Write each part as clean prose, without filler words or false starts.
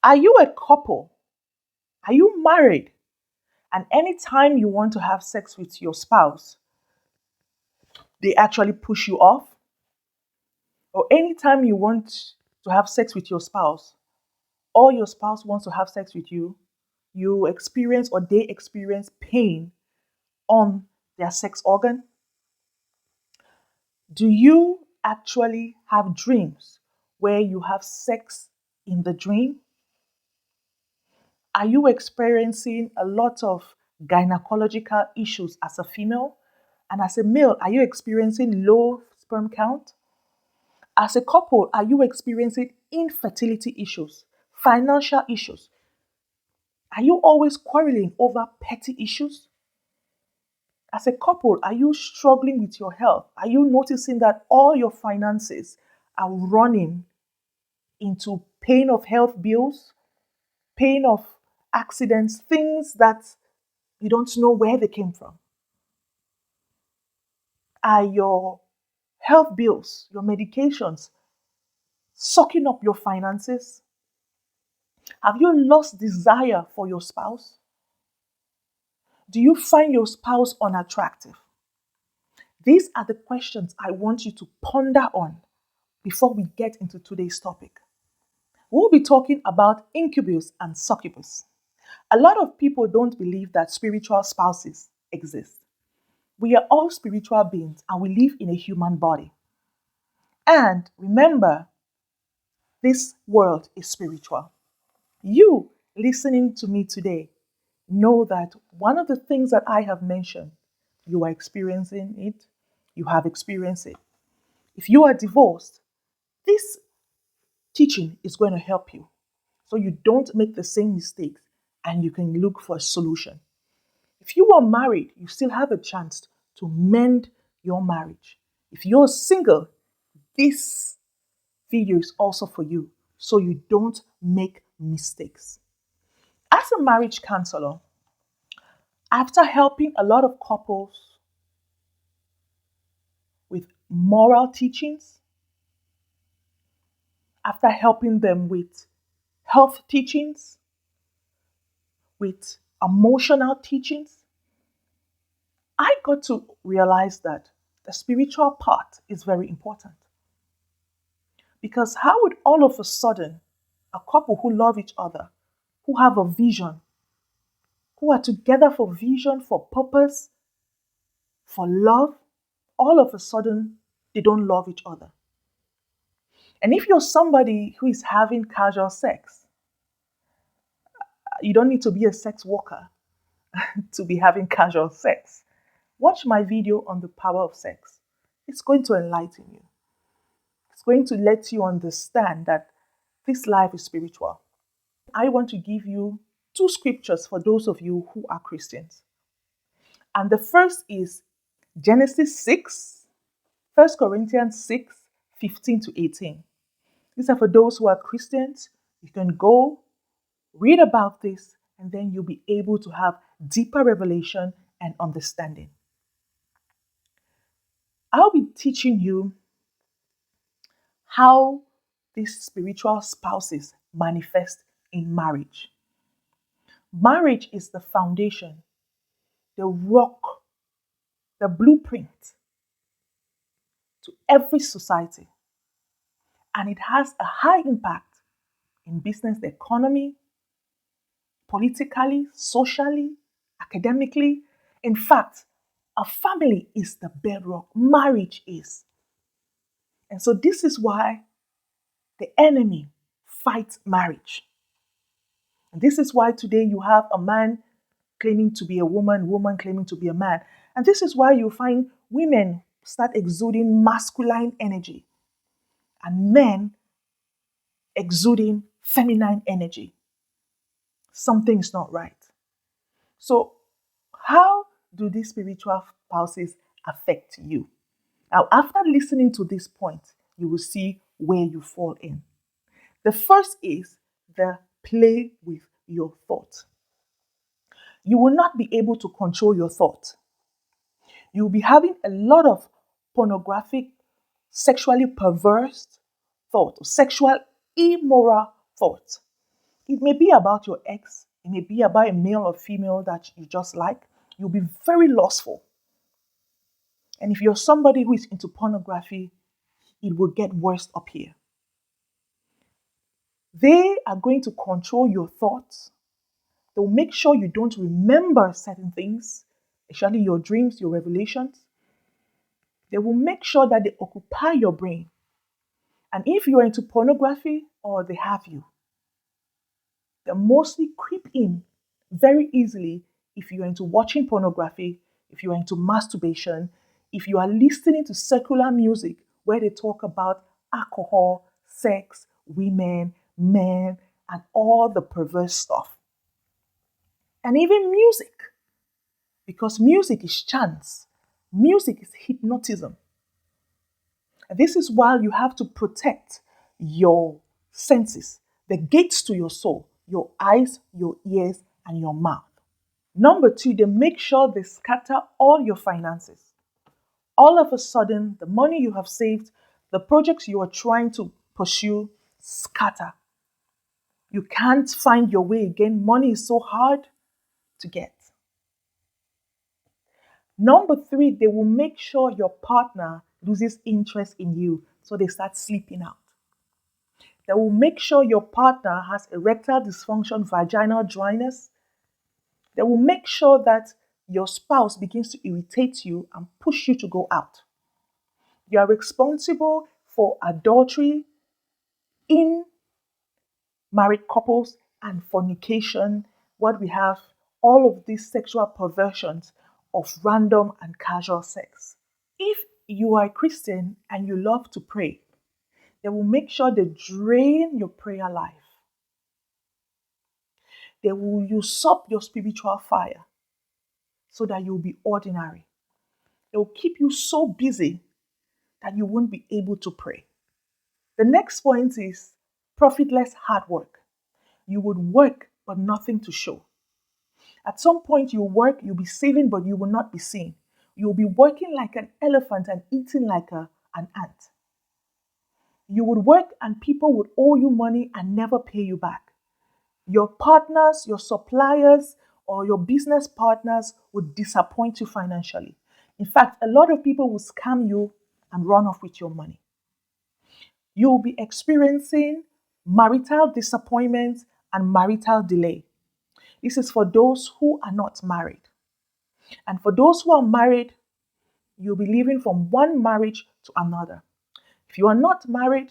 Are you a couple? Are you married? And anytime you want to have sex with your spouse, they actually push you off? Or anytime you want to have sex with your spouse, or your spouse wants to have sex with you, you experience or they experience pain on their sex organ? Do you actually have dreams where you have sex in the dream? Are you experiencing a lot of gynecological issues as a female? And as a male, are you experiencing low sperm count? As a couple, are you experiencing infertility issues, financial issues? Are you always quarreling over petty issues? As a couple, are you struggling with your health? Are you noticing that all your finances are running into pain of health bills, pain of accidents, things that you don't know where they came from? Are your health bills, your medications, sucking up your finances? Have you lost desire for your spouse? Do you find your spouse unattractive? These are the questions I want you to ponder on before we get into today's topic. We'll be talking about Incubus and Succubus. A lot of people don't believe that spiritual spouses exist. We are all spiritual beings and we live in a human body. And remember, this world is spiritual. You listening to me today know that one of the things that I have mentioned, you are experiencing it, you have experienced it. If you are divorced, this teaching is going to help you so you don't make the same mistakes and you can look for a solution. If you are married, you still have a chance to mend your marriage. If you're single, this video is also for you so you don't make mistakes. As a marriage counselor, after helping a lot of couples with moral teachings, after helping them with health teachings, with emotional teachings, I got to realize that the spiritual part is very important. Because how would all of a sudden a couple who love each other, who have a vision, who are together for vision, for purpose, for love, all of a sudden they don't love each other? And if you're somebody who is having casual sex, you don't need to be a sex worker to be having casual sex. Watch my video on the power of sex. It's going to enlighten you. It's going to let you understand that this life is spiritual. I want to give you 2 scriptures for those of you who are Christians. And the first is Genesis 6, 1 Corinthians 6, 15 to 18. These are for those who are Christians. You can go read about this and then you'll be able to have deeper revelation and understanding. I'll be teaching you how these spiritual spouses manifest in marriage. Marriage is the foundation, the rock, the blueprint to every society. And it has a high impact in business, the economy, politically, socially, academically. In fact, a family is the bedrock. Marriage is. And so this is why the enemy fights marriage. And this is why today you have a man claiming to be a woman, woman claiming to be a man. And this is why you find women start exuding masculine energy and men exuding feminine energy. Something's not right. So how do these spiritual spouses affect you? Now, after listening to this point, you will see where you fall in. The first is the play with your thought. You will not be able to control your thought. You will be having a lot of pornographic, sexually perverse thought, or sexual immoral thought. It may be about your ex, it may be about a male or female that you just like. You'll be very lustful. And if you're somebody who is into pornography, it will get worse up here. They are going to control your thoughts. They'll make sure you don't remember certain things, especially your dreams, your revelations. They will make sure that they occupy your brain. And if you're into pornography or they have you, they mostly creep in very easily if you're into watching pornography, if you're into masturbation, if you are listening to secular music where they talk about alcohol, sex, women, men, and all the perverse stuff. And even music, because music is chance, music is hypnotism. And this is why you have to protect your senses, the gates to your soul, your eyes, your ears, and your mouth. Number two, they make sure they scatter all your finances. All of a sudden, the money you have saved, the projects you are trying to pursue, scatter. You can't find your way again. Money is so hard to get. Number three, they will make sure your partner loses interest in you, so they start sleeping out. They will make sure your partner has erectile dysfunction, vaginal dryness. They will make sure that your spouse begins to irritate you and push you to go out. You are responsible for adultery in married couples and fornication. What we have, all of these sexual perversions of random and casual sex. If you are a Christian and you love to pray, they will make sure they drain your prayer life. They will usurp your spiritual fire so that you'll be ordinary. They will keep you so busy that you won't be able to pray. The next point is profitless hard work. You would work, but nothing to show. At some point you work, you'll be saving, but you will not be seen. You'll be working like an elephant and eating like an ant. You would work and people would owe you money and never pay you back. Your partners, your suppliers, or your business partners would disappoint you financially. In fact, a lot of people will scam you and run off with your money. You will be experiencing marital disappointment and marital delay. This is for those who are not married. And for those who are married, you'll be living from one marriage to another. If you are not married,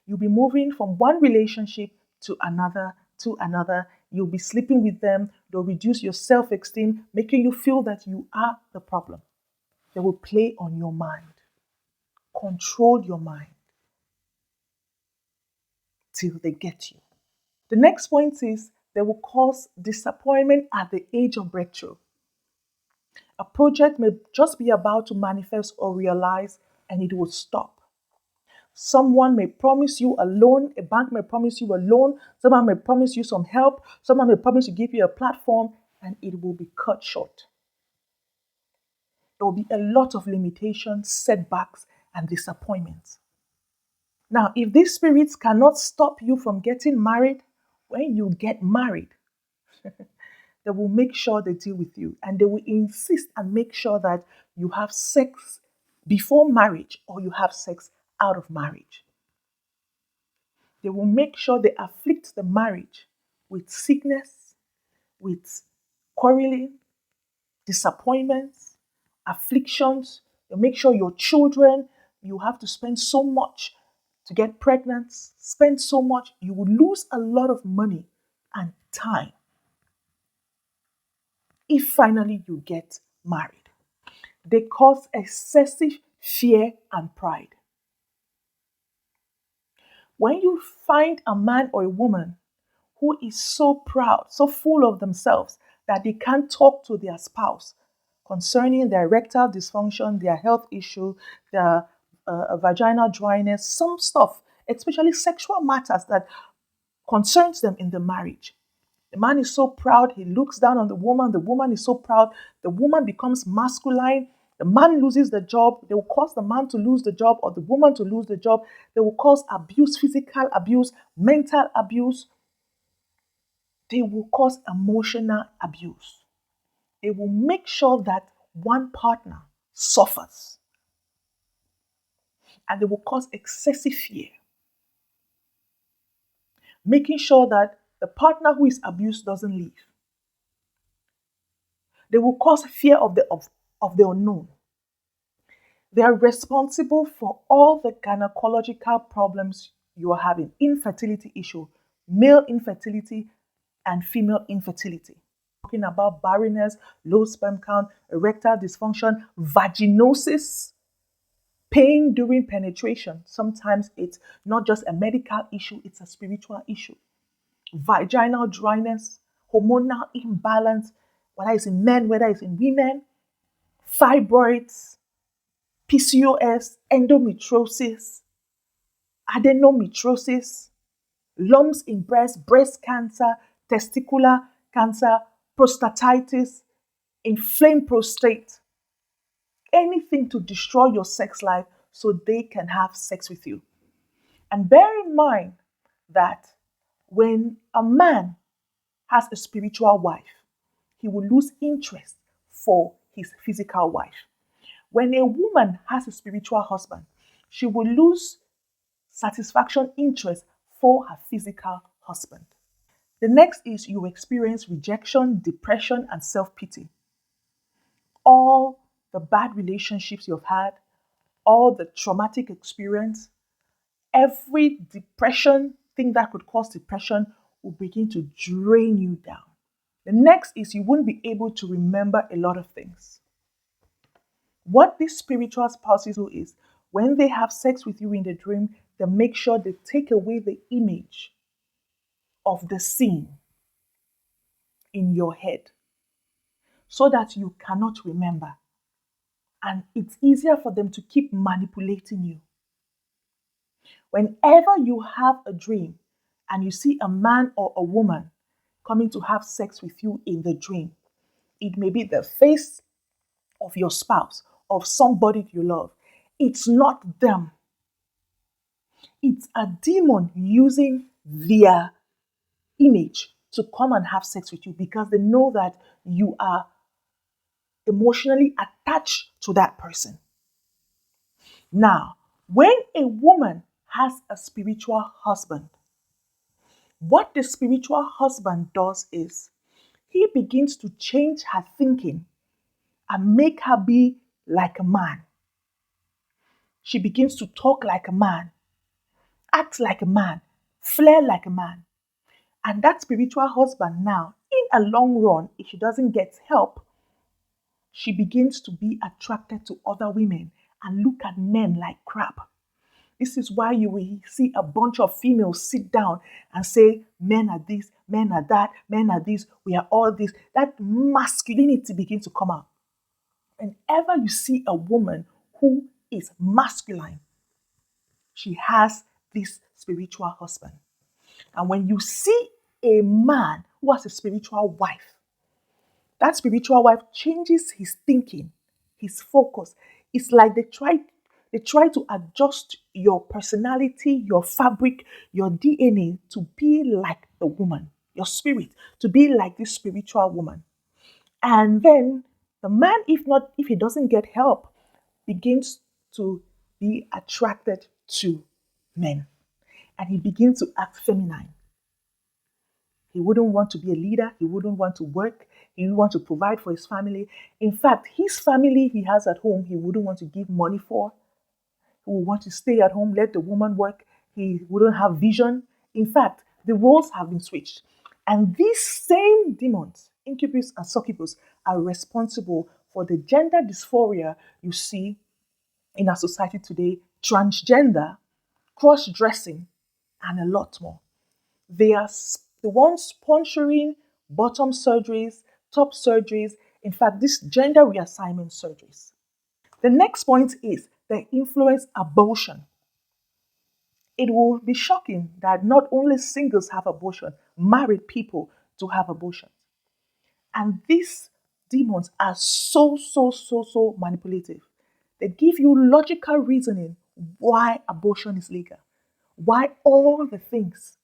you'll be moving from one relationship to another to another. You'll be sleeping with them. They'll reduce your self-esteem, making you feel that you are the problem. They will play on your mind, control your mind till they get you. The next point is they will cause disappointment at the age of breakthrough. A project may just be about to manifest or realize and it will stop. Someone may promise you a loan, a bank may promise you a loan, someone may promise you some help, someone may promise to give you a platform, and it will be cut short. There will be a lot of limitations, setbacks, and disappointments. Now, if these spirits cannot stop you from getting married, when you get married, they will make sure they deal with you and they will insist and make sure that you have sex before marriage or you have sex out of marriage. They will make sure they afflict the marriage with sickness, with quarreling, disappointments, afflictions. They'll make sure your children, you have to spend so much to get pregnant, spend so much, you will lose a lot of money and time if finally you get married. They cause excessive fear and pride. When you find a man or a woman who is so proud, so full of themselves that they can't talk to their spouse concerning their erectile dysfunction, their health issue, their vaginal dryness, some stuff, especially sexual matters that concerns them in the marriage. The man is so proud, he looks down on the woman is so proud, the woman becomes masculine, the man loses the job, they will cause the man to lose the job or the woman to lose the job, they will cause abuse, physical abuse, mental abuse. They will cause emotional abuse. They will make sure that one partner suffers, and they will cause excessive fear, making sure that the partner who is abused doesn't leave. They will cause fear of the unknown. They are responsible for all the gynecological problems you are having, infertility issue, male infertility and female infertility. Talking about barrenness, low sperm count, erectile dysfunction, vaginosis, pain during penetration. Sometimes it's not just a medical issue, it's a spiritual issue. Vaginal dryness, hormonal imbalance, whether it's in men, whether it's in women, fibroids, PCOS, endometriosis, adenomyosis, lumps in breast cancer, testicular cancer, prostatitis, inflamed prostate, anything to destroy your sex life so they can have sex with you. And bear in mind that when a man has a spiritual wife, he will lose interest for his physical wife. When a woman has a spiritual husband, she will lose satisfaction, interest for her physical husband. The next is you experience rejection, depression, and self pity. All the bad relationships you've had, all the traumatic experience, every depression thing that could cause depression will begin to drain you down. The next is you won't be able to remember a lot of things. What these spiritual spouses do is when they have sex with you in the dream, they make sure they take away the image of the scene in your head so that you cannot remember. And it's easier for them to keep manipulating you. Whenever you have a dream and you see a man or a woman coming to have sex with you in the dream, it may be the face of your spouse, of somebody you love. It's not them. It's a demon using their image to come and have sex with you because they know that you are emotionally attached to that person. Now, when a woman has a spiritual husband, what the spiritual husband does is he begins to change her thinking and make her be like a man. She begins to talk like a man, act like a man, flair like a man. And that spiritual husband now, in a long run, if she doesn't get help, she begins to be attracted to other women and look at men like crap. This is why you will see a bunch of females sit down and say, men are this, men are that, men are this, we are all this. That masculinity begins to come out. Whenever you see a woman who is masculine, she has this spiritual husband. And when you see a man who has a spiritual wife, that spiritual wife changes his thinking, his focus. It's like they try to adjust your personality, your fabric, your DNA to be like the woman, your spirit, to be like this spiritual woman. And then the man, if he doesn't get help, begins to be attracted to men. And he begins to act feminine. He wouldn't want to be a leader. He wouldn't want to work. He would want to provide for his family. In fact, his family he has at home, he wouldn't want to give money for. He would want to stay at home, let the woman work. He wouldn't have vision. In fact, the roles have been switched. And these same demons, Incubus and Succubus, are responsible for the gender dysphoria you see in our society today, transgender, cross-dressing, and a lot more. They are the ones sponsoring bottom surgeries, top surgeries, in fact, these gender reassignment surgeries. The next point is they influence abortion. It will be shocking that not only singles have abortion, married people do have abortion. And these demons are so manipulative. They give you logical reasoning why abortion is legal, why all the things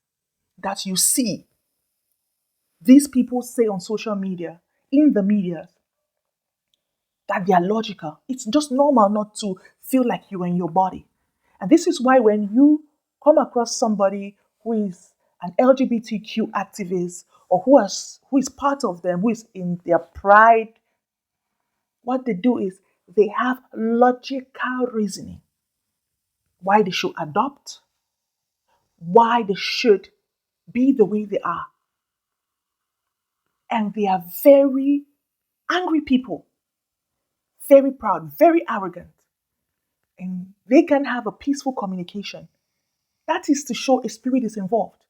that you see these people say on social media, in the media, that they are logical. It's just normal not to feel like you're in your body. And this is why when you come across somebody who is an LGBTQ activist or who is part of them, who is in their pride, what they do is they have logical reasoning why they should adopt, why they should be the way they are. And they are very angry people, very proud, very arrogant. And they can have a peaceful communication. That is to show a spirit is involved.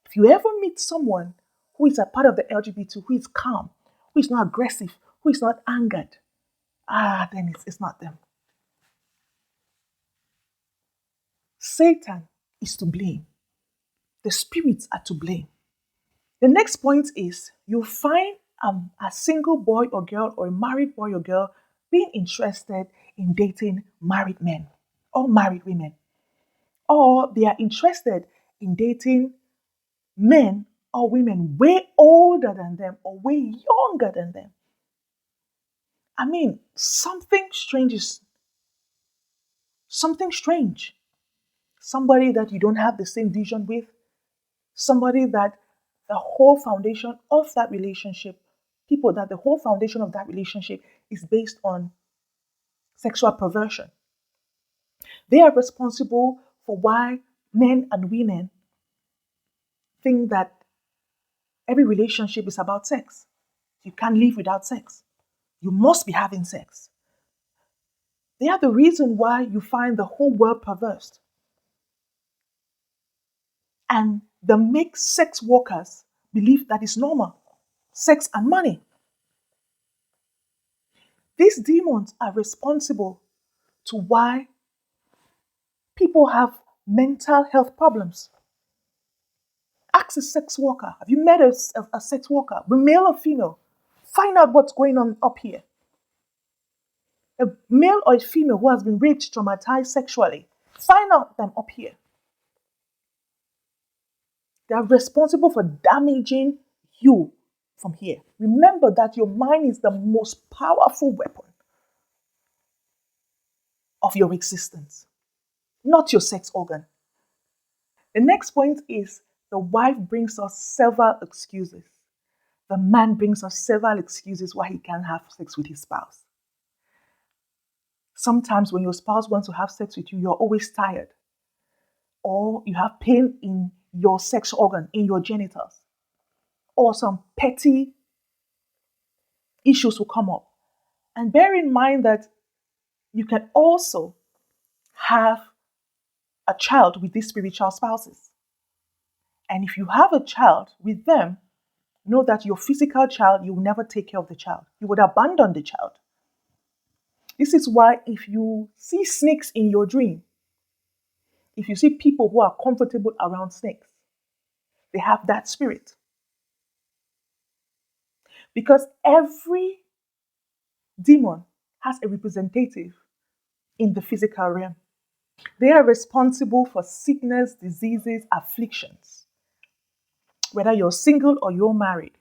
If you ever meet someone who is a part of the LGBT, who is calm, who is not aggressive, who is not angered, then it's not them. Satan is to blame. The spirits are to blame. The next point is you find a single boy or girl or a married boy or girl being interested in dating married men or married women. Or they are interested in dating men or women way older than them or way younger than them. I mean, something strange. Somebody that you don't have the same vision with, somebody that the whole foundation of that relationship, people that the whole foundation of that relationship is based on sexual perversion. They are responsible for why men and women think that every relationship is about sex. You can't live without sex. You must be having sex. They are the reason why you find the whole world perverse. And they make sex workers believe that it's normal. Sex and money. These demons are responsible to why people have mental health problems. Ask a sex worker. Have you met a sex worker, male or female? Find out what's going on up here. A male or a female who has been raped, traumatized sexually. Find out them up here. They are responsible for damaging you from here. Remember that your mind is the most powerful weapon of your existence, not your sex organ. The next point is the wife brings us several excuses. The man brings us several excuses why he can't have sex with his spouse. Sometimes when your spouse wants to have sex with you, you're always tired. Or you have pain in your sex organ, in your genitals. Or some petty issues will come up. And bear in mind that you can also have a child with these spiritual spouses. And if you have a child with them, know that your physical child, you will never take care of the child. You would abandon the child. This is why if you see snakes in your dream, if you see people who are comfortable around snakes, they have that spirit. Because every demon has a representative in the physical realm. They are responsible for sickness, diseases, afflictions, whether you're single or you're married.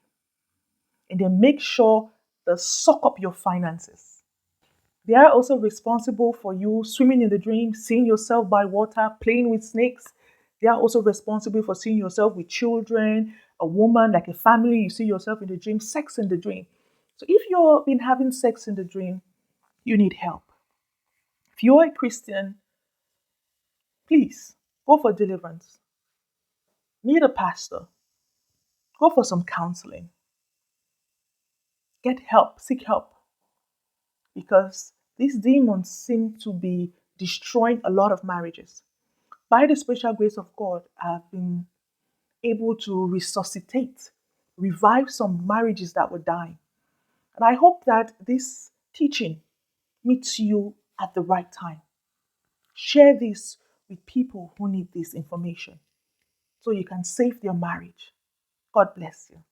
And they make sure they suck up your finances. They are also responsible for you swimming in the dream, seeing yourself by water, playing with snakes. They are also responsible for seeing yourself with children, a woman, like a family. You see yourself in the dream, sex in the dream. So if you've been having sex in the dream, you need help. If you're a Christian, please go for deliverance. Meet a pastor. Go for some counseling. Get help, seek help. Because these demons seem to be destroying a lot of marriages. By the special grace of God, I've been able to resuscitate, revive some marriages that were dying. And I hope that this teaching meets you at the right time. Share this with people who need this information so you can save their marriage. God bless you.